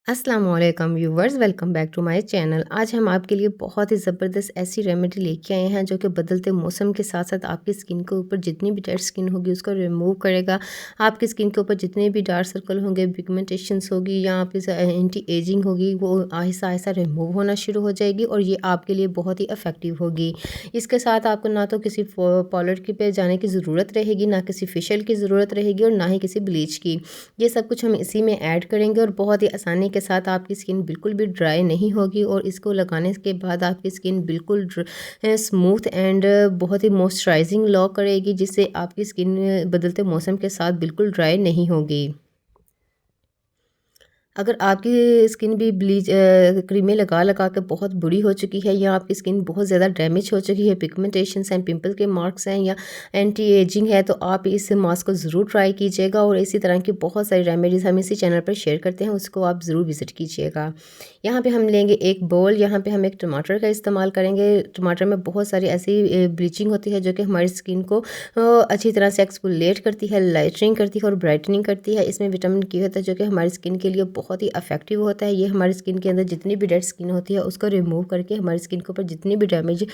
अस्सलाम वालेकुम viewers, welcome back to my channel. आज हम आपके लिए बहुत ही ज़बरदस्त ऐसी रेमेडी लेके आए हैं जो कि बदलते मौसम के साथ साथ आपकी स्किन के ऊपर जितनी भी डेड स्किन होगी उसको रिमूव करेगा। आपकी स्किन के ऊपर जितने भी डार्क सर्कल होंगे, पिगमेंटेशंस होगी या आपकी एंटी एजिंग होगी, वो आहिस्ता आहिस्ता रिमूव होना शुरू हो जाएगी और ये आपके लिए बहुत ही इफ़ेक्टिव होगी। इसके साथ आपको ना तो किसी पार्लर की पे जाने की ज़रूरत रहेगी, ना किसी फेशियल की ज़रूरत रहेगी और ना ही किसी ब्लीच की। ये सब कुछ हम इसी में ऐड करेंगे और बहुत ही आसानी के साथ आपकी स्किन बिल्कुल भी ड्राई नहीं होगी और इसको लगाने के बाद आपकी स्किन बिल्कुल स्मूथ एंड बहुत ही मॉइस्चराइजिंग ग्लो करेगी, जिससे आपकी स्किन बदलते मौसम के साथ बिल्कुल ड्राई नहीं होगी। अगर आपकी स्किन भी क्रीमें लगा लगा के बहुत बुरी हो चुकी है या आपकी स्किन बहुत ज़्यादा डैमेज हो चुकी है, पिगमेंटेशंस हैं, पिंपल के मार्क्स हैं या एंटी एजिंग है, तो आप इस मास्क को ज़रूर ट्राई कीजिएगा और इसी तरह की बहुत सारी रेमेडीज़ हम इसी चैनल पर शेयर करते हैं, उसको आप ज़रूर विज़िट कीजिएगा। यहाँ पे हम लेंगे एक बोल, यहाँ पे हम एक टमाटर का इस्तेमाल करेंगे। टमाटर में बहुत सारी ऐसी ब्लीचिंग होती है जो कि हमारी स्किन को अच्छी तरह से एक्सफोलिएट करती है, लाइटनिंग करती है और ब्राइटनिंग करती है। इसमें विटामिन के होता है जो कि हमारी स्किन के लिए बहुत ही इफेक्टिव होता है। ये हमारी स्किन के अंदर जितनी भी डेड स्किन होती है उसको रिमूव करके हमारी स्किन के ऊपर जितनी भी डैमेज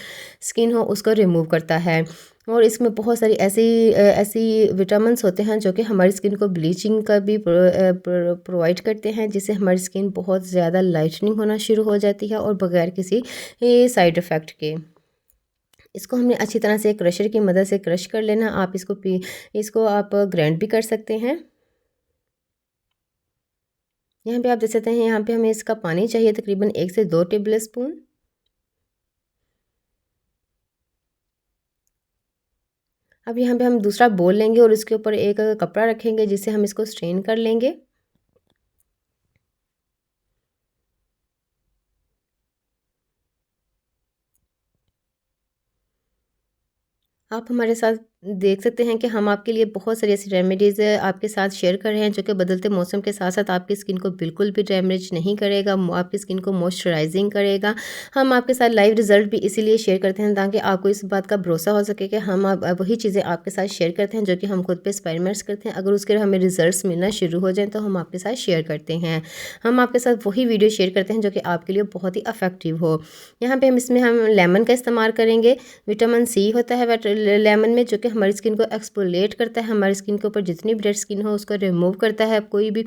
स्किन हो उसको रिमूव करता है। और इसमें बहुत सारी ऐसी विटामिन्स होते हैं जो कि हमारी स्किन को ब्लीचिंग का भी प्रोवाइड करते हैं, जिससे हमारी स्किन बहुत ज़्यादा लाइटनिंग होना शुरू हो जाती है और बगैर किसी साइड इफ़ेक्ट के। इसको हमने अच्छी तरह से क्रशर की मदद से क्रश कर लेना। आप इसको आप ग्राइंड भी कर सकते हैं। यहाँ पे आप देख सकते हैं, यहाँ पे हमें इसका पानी चाहिए तकरीबन 1 से 2 टेबल स्पून। अब यहाँ पे हम दूसरा बोल लेंगे और इसके ऊपर एक कपड़ा रखेंगे जिससे हम इसको स्ट्रेन कर लेंगे। आप हमारे साथ देख सकते हैं कि हम आपके लिए बहुत सारी ऐसी रेमेडीज़ आपके साथ शेयर कर रहे हैं जो कि बदलते मौसम के साथ साथ आपकी स्किन को बिल्कुल भी डैमेज नहीं करेगा, आपकी स्किन को मॉइस्चराइजिंग करेगा। हम आपके साथ लाइव रिजल्ट भी इसीलिए शेयर करते हैं ताकि आपको इस बात का भरोसा हो सके कि हम वही चीज़ें आपके साथ शेयर करते हैं जो कि हम खुद पे एक्सपेरिमेंट्स करते हैं। अगर उसके हमें रिजल्ट मिलना शुरू हो जाए तो हम आपके साथ शेयर करते हैं। हम आपके साथ वही वीडियो शेयर करते हैं जो कि आपके लिए बहुत ही अफेक्टिव हो। यहाँ पर हम लेमन का इस्तेमाल करेंगे। विटामिन सी होता है लेमन में जो कि हमारी स्किन को एक्सफोलिएट करता है, हमारी स्किन के ऊपर जितनी भी डेड स्किन हो उसको रिमूव करता है। कोई भी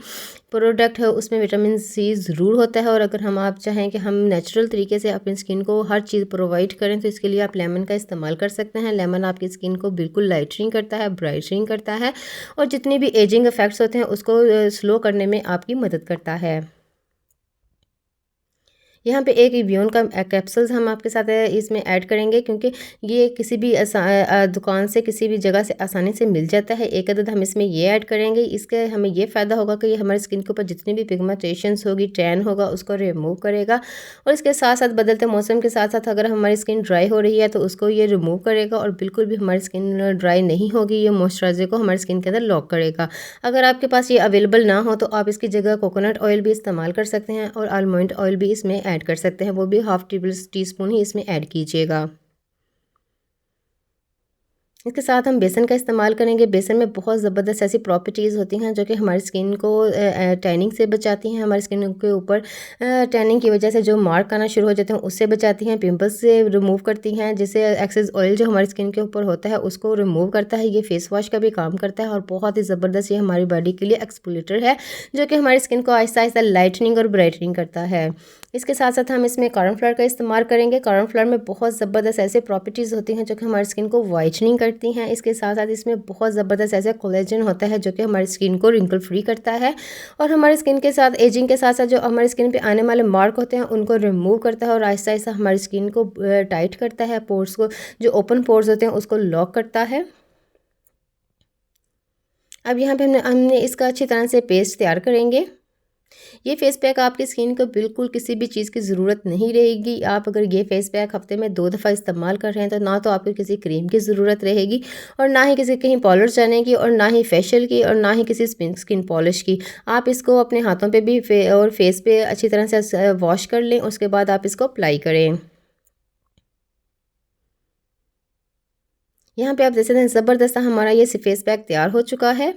प्रोडक्ट है उसमें विटामिन सी ज़रूर होता है और अगर आप चाहें कि हम नेचुरल तरीके से अपनी स्किन को हर चीज़ प्रोवाइड करें तो इसके लिए आप लेमन का इस्तेमाल कर सकते हैं। लेमन आपकी स्किन को बिल्कुल लाइटनिंग करता है, ब्राइटनिंग करता है और जितने भी एजिंग इफेक्ट्स होते हैं उसको स्लो करने में आपकी मदद करता है। यहाँ पे एक इवियन का कैप्सूल्स हम आपके साथ इसमें ऐड करेंगे क्योंकि ये किसी भी दुकान से किसी भी जगह से आसानी से मिल जाता है। एक अदद हम इसमें ये ऐड करेंगे। इसके हमें ये फ़ायदा होगा कि ये हमारी स्किन के ऊपर जितनी भी पिगमेंटेशंस होगी, टैन होगा, उसको रिमूव करेगा और इसके साथ साथ बदलते मौसम के साथ साथ अगर हमारी स्किन ड्राई हो रही है तो उसको ये रिमूव करेगा और बिल्कुल भी हमारी स्किन ड्राई नहीं होगी। ये मॉइस्चराइज़र को हमारी स्किन के अंदर लॉक करेगा। अगर आपके पास ये अवेलेबल ना हो तो आप इसकी जगह कोकोनट ऑयल भी इस्तेमाल कर सकते हैं और आलमंड ऑयल भी इसमें ऐड कर सकते हैं, वो भी हाफ टेबल टी स्पून ही इसमें ऐड कीजिएगा। इसके साथ हम बेसन का इस्तेमाल करेंगे। बेसन में बहुत ज़बरदस्त ऐसी प्रॉपर्टीज़ होती हैं जो कि हमारी स्किन को टैनिंग से बचाती हैं, हमारी स्किन के ऊपर टैनिंग की वजह से जो मार्क आना शुरू हो जाते हैं उससे बचाती हैं, पिंपल्स से रिमूव करती हैं, जिससे एक्सेस ऑयल जो हमारी स्किन के ऊपर होता है उसको रिमूव करता है। ये फेस वॉश का भी काम करता है और बहुत ही ज़बरदस्त ये हमारी बॉडी के लिए एक्सफोलिएटर है जो कि हमारी स्किन को आहिस्ता आहिस्ता लाइटनिंग और ब्राइटनिंग करता है। इसके साथ साथ हम इसमें कॉर्नफ्लावर का इस्तेमाल करेंगे। कॉर्नफ्लावर में बहुत ज़बरदस्त ऐसे प्रॉपर्टीज़ होती हैं जो कि हमारी स्किन को वाइटनिंग करती हैं। इसके साथ साथ इसमें बहुत ज़बरदस्त ऐसा कोलेजन होता है जो कि हमारी स्किन को रिंकल फ्री करता है और हमारी स्किन के साथ एजिंग के साथ साथ जो हमारी स्किन पे आने वाले मार्क होते हैं उनको रिमूव करता है और आहिस्ता आहिस्ता हमारी स्किन को टाइट करता है। पोर्स को, जो ओपन पोर्स होते हैं उसको लॉक करता है। अब यहाँ पे हमने इसका अच्छी तरह से पेस्ट तैयार करेंगे। ये फेस पैक आपकी स्किन को बिल्कुल किसी भी चीज़ की ज़रूरत नहीं रहेगी। आप अगर ये फेस पैक हफ्ते में 2 दफ़ा इस्तेमाल कर रहे हैं तो ना तो आपको किसी क्रीम की ज़रूरत रहेगी और ना ही किसी कहीं पार्लर जाने की और ना ही फेशियल की और ना ही किसी स्किन पॉलिश की। आप इसको अपने हाथों पे भी और फेस पे अच्छी तरह से वॉश कर लें, उसके बाद आप इसको अप्लाई करें। यहाँ पे आप देख सकते हैं ज़बरदस्त हमारा ये फेस पैक तैयार हो चुका है।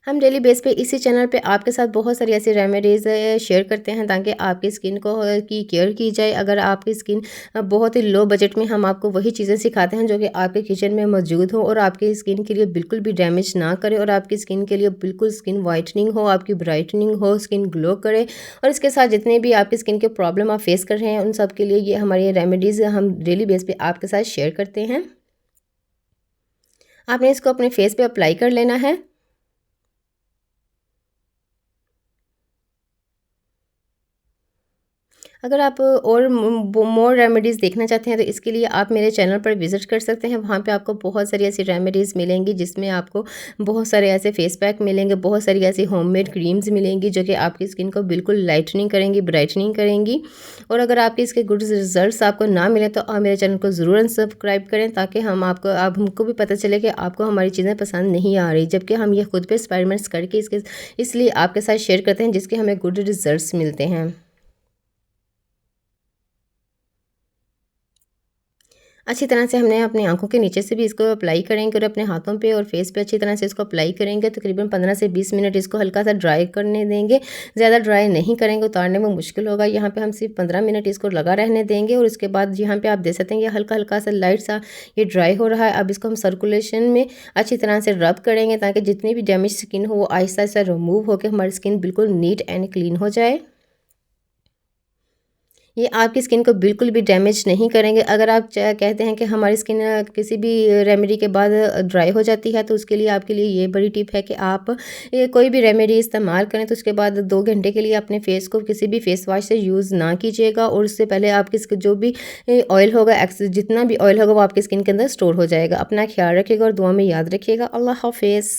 हम डेली बेस पे इसी चैनल पे आपके साथ बहुत सारी ऐसी रेमेडीज़ शेयर करते हैं ताकि आपकी स्किन को की केयर की जाए। अगर आपकी स्किन बहुत ही लो बजट में हम आपको वही चीज़ें सिखाते हैं जो कि आपके किचन में मौजूद हो और आपकी स्किन के लिए बिल्कुल भी डैमेज ना करे और आपकी स्किन के लिए बिल्कुल स्किन वाइटनिंग हो, आपकी ब्राइटनिंग हो, स्किन ग्लो करे। और इसके साथ जितने भी आपकी स्किन के प्रॉब्लम आप फेस कर रहे हैं उन सब के लिए ये हमारी रेमेडीज़ हम डेली बेस पे आपके साथ शेयर करते हैं। आपने इसको अपने फेस पे अप्लाई कर लेना है। अगर आप और मोर रेमेडीज़ देखना चाहते हैं तो इसके लिए आप मेरे चैनल पर विज़िट कर सकते हैं। वहाँ पे आपको बहुत सारी ऐसी रेमेडीज़ मिलेंगी जिसमें आपको बहुत सारे ऐसे फेस पैक मिलेंगे, बहुत सारी ऐसी होममेड क्रीम्स मिलेंगी जो कि आपकी स्किन को बिल्कुल लाइटनिंग करेंगी, ब्राइटनिंग करेंगी। और अगर आपके इसके गुड रिज़ल्ट्स आपको ना मिले तो आप मेरे चैनल को ज़रूर अनसब्सक्राइब करें ताकि हमको भी पता चले कि आपको हमारी चीज़ें पसंद नहीं आ रही। जबकि हम ये खुद पे एक्सपेरिमेंट्स करके इसलिए आपके साथ शेयर करते हैं जिसके हमें गुड रिज़ल्ट्स मिलते हैं। अच्छी तरह से हमने अपनी आँखों के नीचे से भी इसको अप्लाई करेंगे और अपने हाथों पे और फेस पे अच्छी तरह से इसको अप्लाई करेंगे। तकरीबन 15 से 20 मिनट इसको हल्का सा ड्राई करने देंगे। ज़्यादा ड्राई नहीं करेंगे, उतारने में मुश्किल होगा। यहाँ पे हम सिर्फ 15 मिनट इसको लगा रहने देंगे और उसके बाद यहाँ पे आप देख सकते हैं ये हल्का-हल्का सा लाइट सा ये ड्राई हो रहा है। अब इसको हम सर्कुलेशन में अच्छी तरह से रब करेंगे ताकि जितनी भी डैमेज स्किन हो वो आहिस्ता-आहिस्ता रिमूव होके हमारी स्किन बिल्कुल नीट एंड क्लीन हो जाए। ये आपकी स्किन को बिल्कुल भी डैमेज नहीं करेंगे। अगर आप कहते हैं कि हमारी स्किन किसी भी रेमेडी के बाद ड्राई हो जाती है तो उसके लिए आपके लिए ये बड़ी टिप है कि आप ये कोई भी रेमेडी इस्तेमाल करें तो उसके बाद 2 घंटे के लिए अपने फेस को किसी भी फेस वॉश से यूज़ ना कीजिएगा और उससे पहले आपकी जो भी ऑयल होगा जितना भी ऑयल होगा वो आपकी स्किन के अंदर स्टोर हो जाएगा। अपना ख्याल रखिएगा और दुआ में याद रखिएगा। अल्लाह हाफ़िज़।